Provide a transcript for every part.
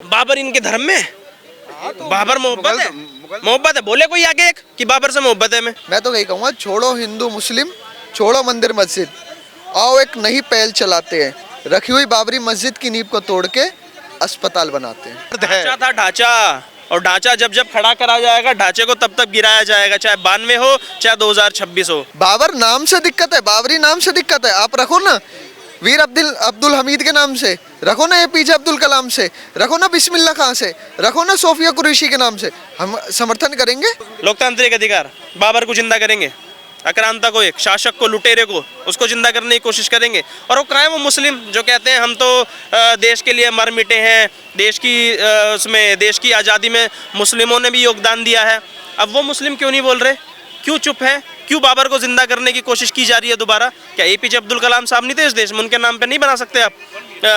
बाबर इनके धर्म में तो बाबर मोहब्बत है, मोहब्बत है। बोले कोई आगे एक कि बाबर से मोहब्बत है। मैं तो यही कहूँगा, छोड़ो हिंदू मुस्लिम, छोड़ो मंदिर मस्जिद, आओ एक नई पहल चलाते हैं। रखी हुई बाबरी मस्जिद की नींव को तोड़ के अस्पताल बनाते हैं। ढांचा था ढांचा, और ढांचा जब जब खड़ा करा जाएगा ढांचे को तब तक गिराया जाएगा, चाहे 92 हो चाहे 2026 हो। बाबर नाम से दिक्कत है, बाबरी नाम से दिक्कत है। आप रखो ना वीर अब्दुल हमीद के नाम से, रखो ना एपीजे अब्दुल कलाम से, रखो ना बिस्मिल्लाह खां से, रखो ना सोफिया कुरैशी के नाम से, हम समर्थन करेंगे। लोकतांत्रिक अधिकार, बाबर को जिंदा करेंगे, आक्रांता को, एक शासक को, लुटेरे को, उसको जिंदा करने की कोशिश करेंगे। और वो कहाँ है वो मुस्लिम जो कहते हैं हम तो देश के लिए मर मिटे हैं, देश की उसमें देश की आज़ादी में मुस्लिमों ने भी योगदान दिया है। अब वो मुस्लिम क्यों नहीं बोल रहे, क्यों चुप है, क्यों बाबर को जिंदा करने की कोशिश की जा रही है दोबारा? क्या एपीजे अब्दुल कलाम साहब नहीं थे इस देश में? उनके नाम पे नहीं बना सकते आप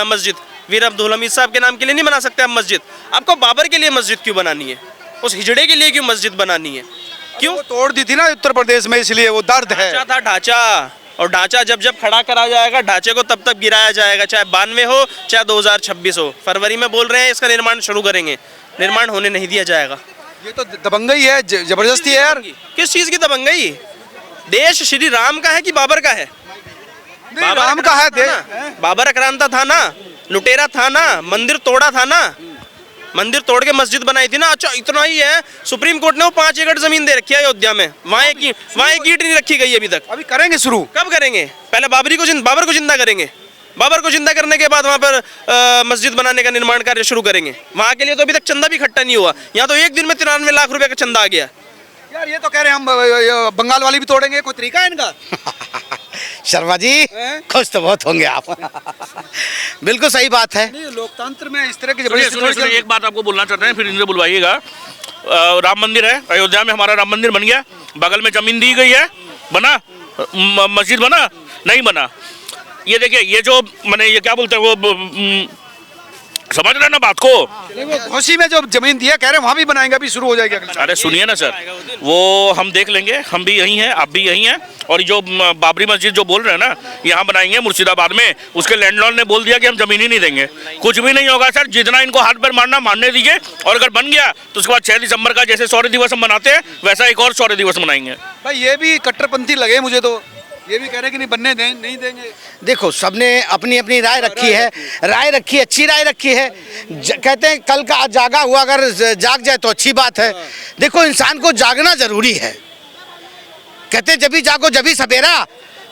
मस्जिद? वीर अब्दुल हमीद साहब के नाम के लिए नहीं बना सकते आप मस्जिद? आपको बाबर के लिए मस्जिद क्यों बनानी है? उस हिजड़े के लिए क्यों मस्जिद बनानी है? क्यों? वो तोड़ दी थी ना उत्तर प्रदेश में, इसलिए वो दर्द है। ढांचा था ढांचा, और ढांचा जब जब खड़ा करा जाएगा ढांचे को तब तक गिराया जाएगा, चाहे 92 हो चाहे 2026 हो। फरवरी में बोल रहे हैं इसका निर्माण शुरू करेंगे, निर्माण होने नहीं दिया जाएगा। ये तो दबंगई है, जबरदस्ती है यार। किस चीज की दबंगई? देश श्री राम का है कि बाबर का है? बाबर राम का है देश। बाबर आक्रांता था ना, लुटेरा था ना, मंदिर तोड़ा था ना, मंदिर तोड़ के मस्जिद बनाई थी ना। अच्छा इतना ही है, सुप्रीम कोर्ट ने वो 5 एकड़ जमीन दे रखी है अयोध्या में, वहाँ एक ईंट नहीं रखी गई अभी तक। अभी करेंगे शुरू। कब करेंगे? पहले बाबर को जिंदा करेंगे, बाबर को जिंदा करने के बाद वहाँ पर मस्जिद बनाने का निर्माण कार्य शुरू करेंगे। वहाँ के लिए तो अभी तक चंदा भी इकट्ठा नहीं हुआ, यहाँ तो एक दिन में 93 लाख रुपए का चंदा आ गया। यार ये तो कह रहे हैं हम बंगाल वाली भी तोड़ेंगे, कोई तरीका है इनका? शर्मा जी खुश तो बहुत होंगे आप। बिल्कुल सही बात है। नहीं, लोकतंत्र में इस तरह की सुनिए, एक बात आपको बोलना चाहते हैं, फिर इनसे बुलवाइएगा। राम मंदिर है अयोध्या में, हमारा राम मंदिर बन गया, बगल में जमीन दी गई है, बना मस्जिद बना नहीं बना? ये देखिए, ये जो मैंने ये क्या बोलते हैं वो समझ रहे हैं ना बात को? वो घोसी में जो जमीन दिया कह रहे हैं वहाँ भी बनाएंगे, अभी शुरू हो जाएगा। अरे सुनिए ना सर, वो हम देख लेंगे, हम भी यहीं हैं, आप भी यहीं हैं। और जो बाबरी मस्जिद जो बोल रहे हैं ना, यहाँ बनाएंगे मुर्शिदाबाद में, उसके लैंडलॉर्ड ने बोल दिया कि हम जमीन ही नहीं देंगे। कुछ भी नहीं होगा सर, जितना इनको हाथ पैर मारना मारने दीजिए, और अगर बन गया तो उसके बाद 6 दिसंबर का जैसे शौर्य दिवस हम मनाते हैं वैसा एक और शौर्य दिवस मनाएंगे। भाई ये भी कट्टरपंथी लगे मुझे तो, ये भी कह रहे हैं कि नहीं बनने नहीं देंगे। देखो सबने अपनी अपनी राय रखी है, अच्छी राय रखी है। कहते हैं कल का जागा हुआ अगर जाग जाए तो अच्छी बात है। देखो इंसान को जागना जरूरी है, कहते जभी जागो जभी सवेरा।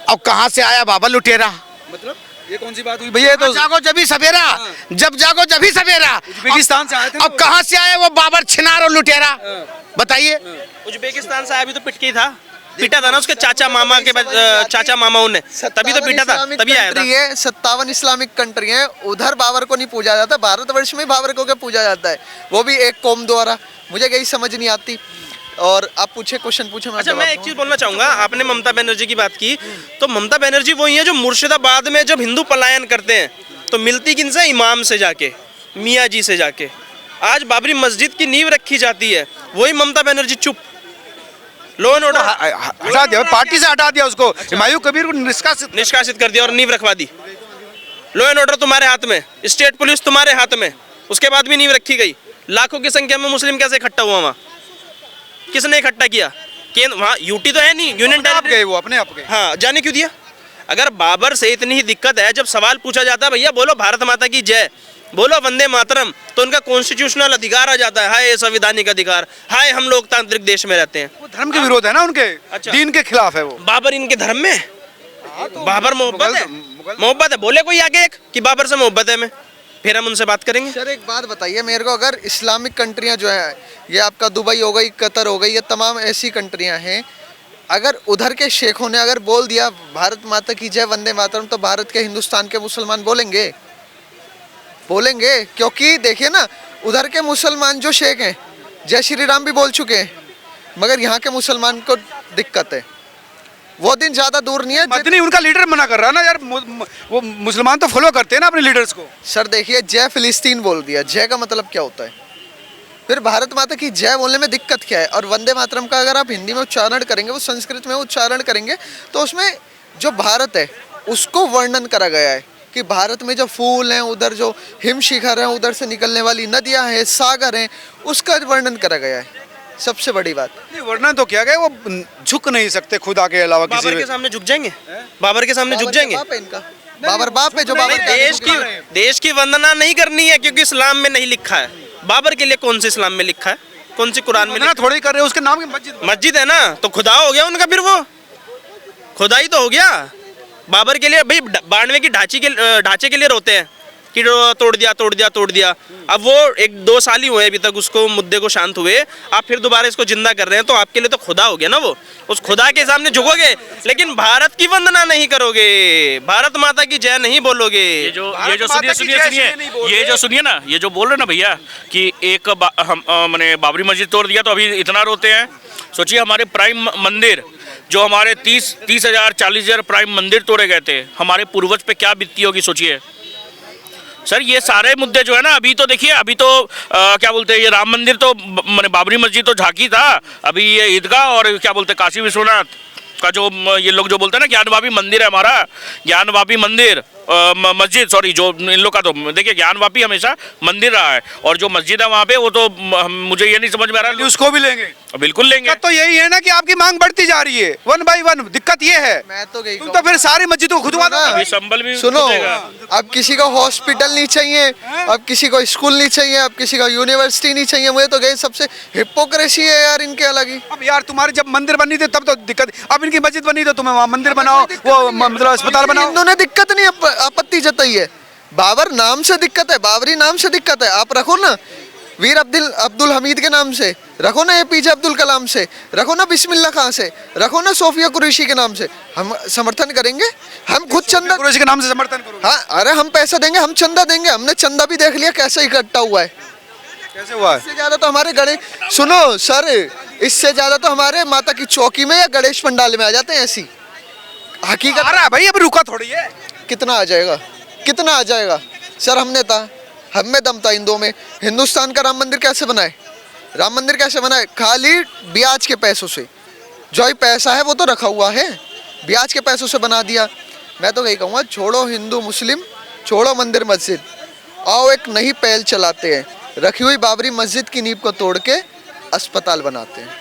अब कहाँ से आया बाबर लुटेरा? मतलब ये कौन सी बात हुई भैया? तो जागो जभी सवेरा, जब जागो जभी सवेरा। उज्बेकिस्तान से आए थे। अब कहाँ से आया वो बाबर छिनार और लुटेरा? बताइए। उज्बेकिस्तान से आया भी तो पिटकी था, पीटा था ना उसके चाचा मामा के चाचा मामाओं ने, तभी तो पीटा था, तभी आया था। ये 57 इस्लामिक कंट्री है, उधर बाबर को नहीं पूजा जाता, भारतवर्ष में बाबर को क्या पूजा जाता है, वो भी एक कौम द्वारा। मुझे यही समझ नहीं आती। और आप पूछे, क्वेश्चन पूछे। अच्छा मैं एक चीज बोलना चाहूंगा, आपने ममता बनर्जी की बात की, तो ममता बनर्जी वही है जो मुर्शिदाबाद में जब हिंदू पलायन करते हैं तो मिलती किनसे? इमाम से जाके, मियाँ जी से जाके। आज बाबरी मस्जिद की नींव रखी जाती है, वही ममता बनर्जी चुप। लो एंड ऑर्डर हटा दिया, पार्टी से हटा दिया उसको। हुमायूं कबीर को निष्कासित कर दिया और नींव रखवा दी। लो एंड ऑर्डर तुम्हारे हाथ में, स्टेट पुलिस तुम्हारे हाथ में, उसके बाद भी नींव रखी गई। लाखों की संख्या में मुस्लिम कैसे इकट्ठा हुआ वहाँ? किसने इकट्ठा किया? केंद्र, वहाँ यूटी तो है नहीं, यूनियन टेरिटरी गए, वो अपने आप गए। हाँ, जाने क्यों दिया? अगर बाबर से इतनी ही दिक्कत है, जब सवाल पूछा जाता है भैया बोलो भारत माता की जय, बोलो वंदे मातरम, तो उनका कॉन्स्टिट्यूशनल अधिकार आ जाता है, हाय संवैधानिक अधिकार, हाय हम लोकतांत्रिक देश में रहते हैं। वो धर्म के विरोध है ना उनके। अच्छा। दीन के खिलाफ है वो। बाबर इनके धर्म में तो बाबर मोहब्बत है, मोहब्बत है। बोले कोई आगे एक कि बाबर से मोहब्बत है, मैं फिर हम उनसे बात करेंगे। सर एक बात बताइए मेरे को, अगर इस्लामिक कंट्रियां जो है, ये आपका दुबई हो गई, कतर हो गई, ये तमाम ऐसी कंट्रियां हैं, अगर उधर के शेखों ने अगर बोल दिया भारत माता की जय वंदे मातरम, तो भारत के हिंदुस्तान के मुसलमान बोलेंगे? क्योंकि देखिए ना, उधर के मुसलमान जो शेख हैं जय श्री राम भी बोल चुके हैं, मगर यहाँ के मुसलमान को दिक्कत है। वो दिन ज्यादा दूर नहीं है। मदनी उनका लीडर मना कर रहा है ना यार, वो मुसलमान तो फॉलो करते हैं ना अपने लीडर्स को। सर देखिए, जय फिलिस्तीन बोल दिया, जय का मतलब क्या होता है? फिर भारत माता की जय बोलने में दिक्कत क्या है? और वंदे मातरम का अगर आप हिंदी में उच्चारण करेंगे, वो संस्कृत में उच्चारण करेंगे, तो उसमें जो भारत है उसको वर्णन करा गया है कि भारत में जो फूल हैं, उधर जो हिम शिखर हैं, उधर से निकलने वाली नदियां हैं, सागर हैं, उसका वर्णन करा गया है। सबसे बड़ी बात नहीं, वर्णन तो किया गया, वो झुक नहीं सकते खुदा के अलावा किसी बाबर के पे। सामने झुक जाएंगे? बाबर के सामने झुक बाबर जाएंगे? बाप है इनका, बाबर बाप है जो नहीं, बाबर देश की वंदना नहीं करनी है क्योंकि इस्लाम में नहीं लिखा है। बाबर के लिए कौन से इस्लाम में लिखा है? कौन सी कुरान में वंदना थोड़ी कर रहे हो, उसके नाम की मस्जिद मस्जिद है ना, तो खुदा हो गया उनका, फिर वो खुदा ही तो हो गया। बाबर के लिए भाई 92 की ढांचे के लिए रोते हैं कि तोड़ दिया तोड़ दिया तोड़ दिया। अब वो 1-2 साल ही हुए अभी तक उसको मुद्दे को शांत हुए, आप फिर दोबारा इसको जिंदा कर रहे हैं, तो आपके लिए तो खुदा हो गया ना वो। उस खुदा के सामने झुकोगे, लेकिन भारत की वंदना नहीं करोगे, भारत माता की जय नहीं बोलोगे। ये जो भारत माता सुनिए की सुनिए जय सुनिए श्री नहीं बोल ये रहे। जो सुनिए ना, ये जो बोल रहे ना भैया कि एक मैंने बाबरी मस्जिद तोड़ दिया तो अभी इतना रोते हैं। सोचिए हमारे प्राइम मंदिर, जो हमारे 30,000 40,000 प्राइम मंदिर तोड़े गए थे, हमारे पूर्वज पे क्या बीतती होगी सोचिए सर। ये सारे मुद्दे जो है ना, अभी तो देखिए, अभी तो क्या बोलते हैं, ये राम मंदिर तो मैंने बाबरी मस्जिद तो झांकी था, अभी ये ईदगाह और क्या बोलते हैं काशी विश्वनाथ का जो ये लोग जो बोलते हैं ना ज्ञानवापी मंदिर है हमारा, ज्ञानवापी मंदिर मस्जिद, सॉरी, जो इन लोग का तो देखिए ज्ञानवापी हमेशा मंदिर रहा है, और जो मस्जिद है वहाँ पे वो तो मुझे ये नहीं समझ में आ रहा है उसको भी लेंगे। बिल्कुल लेंगे। दिक्कत तो यही है ना कि आपकी मांग बढ़ती जा रही है 1 बाई 1। दिक्कत ये है मैं तो यही तुम कहूँ। तो फिर सारी मस्जिद को खुदवा दो। अभी संभल भी सुनो, खुदेगा। अब किसी को हॉस्पिटल नहीं चाहिए, अब किसी को स्कूल नहीं चाहिए, अब किसी को यूनिवर्सिटी नहीं चाहिए। मुझे तो गए सबसे हिपोक्रेसी है यार इनके अलग ही। अब यार तुम्हारी जब मंदिर बनी थी तब तो दिक्कत, अब इनकी मस्जिद बनी तो तुम्हें वहाँ मंदिर बनाओ, वो मतलब अस्पताल बनाओ। हिंदू ने दिक्कत नहीं, आपत्ति जताई है। बाबर नाम से दिक्कत है, बाबरी नाम से दिक्कत है, आप रखो ना वीर अब्दुल हमीद के नाम से, रखो ना एपीजे अब्दुल कलाम से, रखो ना बिस्मिल्लाह खां से, रखो ना सोफिया कुरैशी के नाम से। हम समर्थन करेंगे, हम खुद चंदा कुरैशी के नाम से समर्थन करो। हाँ, अरे हम पैसा देंगे, हम चंदा देंगे। हमने चंदा भी देख लिया कैसे इकट्ठा हुआ है। कैसे हुआ है? इससे ज्यादा तो हमारे गणेश, सुनो सर, इससे ज्यादा तो हमारे माता की चौकी में या गणेश पंडाल में आ जाते हैं। ऐसी हकीकत आ रहा है भाई, अब रुका थोड़ी है। कितना आ जाएगा, कितना आ जाएगा सर? हमने था, हम में दम था हिंदुओं में। हिंदुस्तान का राम मंदिर कैसे बनाए? राम मंदिर कैसे बनाए? खाली ब्याज के पैसों से। जो ही पैसा है वो तो रखा हुआ है, ब्याज के पैसों से बना दिया। मैं तो यही कहूँगा, छोड़ो हिंदू मुस्लिम, छोड़ो मंदिर मस्जिद, आओ एक नई पहल चलाते हैं। रखी हुई बाबरी मस्जिद की नींव को तोड़ के अस्पताल बनाते हैं।